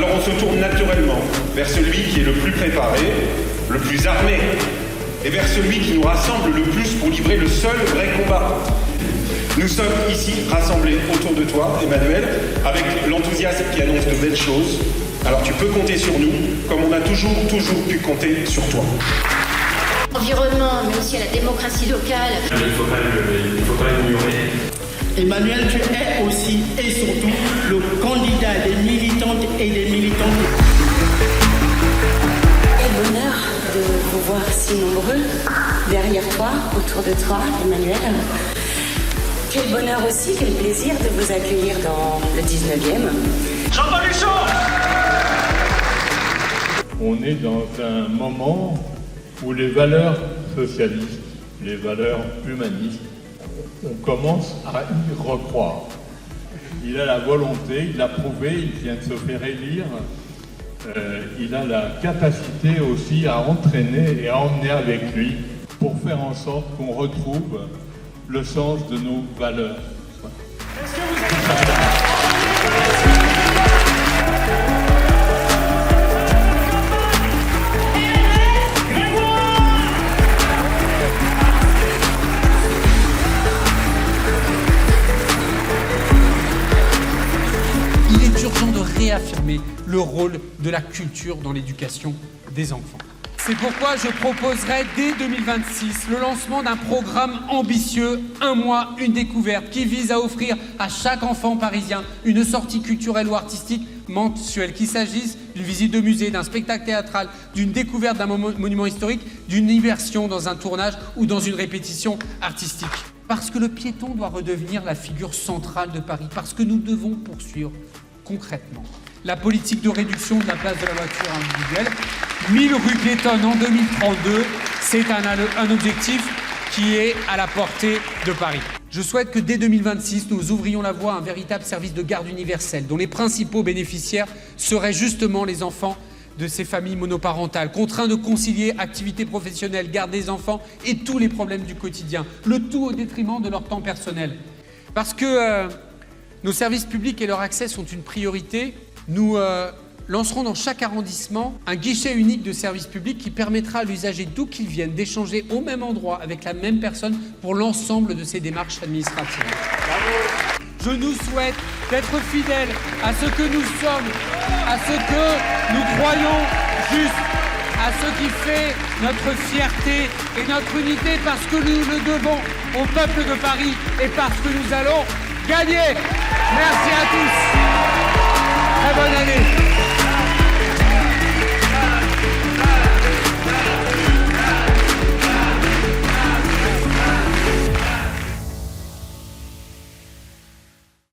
Alors on se tourne naturellement vers celui qui est le plus préparé, le plus armé, et vers celui qui nous rassemble le plus pour livrer le seul vrai combat. Nous sommes ici rassemblés autour de toi, Emmanuel, avec l'enthousiasme qui annonce de belles choses. Alors tu peux compter sur nous, comme on a toujours pu compter sur toi. Environnement, mais aussi à la démocratie locale. Il ne faut pas l'ignorer. Emmanuel, tu es aussi et surtout le candidat des militantes et des militants. Quel bonheur de vous voir si nombreux derrière toi, autour de toi, Emmanuel. Quel bonheur aussi, quel plaisir de vous accueillir dans le 19e. J'entends les choses. On est dans un moment où les valeurs socialistes, les valeurs humanistes, on commence à y recroire. Il a la volonté, il l'a prouvé, il vient de se faire élire. Il a la capacité aussi à entraîner et à emmener avec lui pour faire en sorte qu'on retrouve le sens de nos valeurs. Est-ce que vous êtes Il est urgent de réaffirmer le rôle de la culture dans l'éducation des enfants. C'est pourquoi je proposerai dès 2026 le lancement d'un programme ambitieux, un mois, une découverte, qui vise à offrir à chaque enfant parisien une sortie culturelle ou artistique mensuelle, qu'il s'agisse d'une visite de musée, d'un spectacle théâtral, d'une découverte d'un monument historique, d'une immersion dans un tournage ou dans une répétition artistique. Parce que le piéton doit redevenir la figure centrale de Paris, parce que nous devons poursuivre concrètement la politique de réduction de la place de la voiture individuelle. 1000 rues piétonnes en 2032, c'est un objectif qui est à la portée de Paris. Je souhaite que dès 2026, nous ouvrions la voie à un véritable service de garde universel, dont les principaux bénéficiaires seraient justement les enfants de ces familles monoparentales, contraints de concilier activité professionnelle, garde des enfants et tous les problèmes du quotidien, le tout au détriment de leur temps personnel. Parce que nos services publics et leur accès sont une priorité, nous lancerons dans chaque arrondissement un guichet unique de services publics qui permettra à l'usager d'où qu'il vienne d'échanger au même endroit avec la même personne pour l'ensemble de ses démarches administratives. Bravo. Je nous souhaite d'être fidèles à ce que nous sommes, à ce que nous croyons juste, à ce qui fait notre fierté et notre unité, parce que nous le devons au peuple de Paris et parce que nous allons gagner. Merci.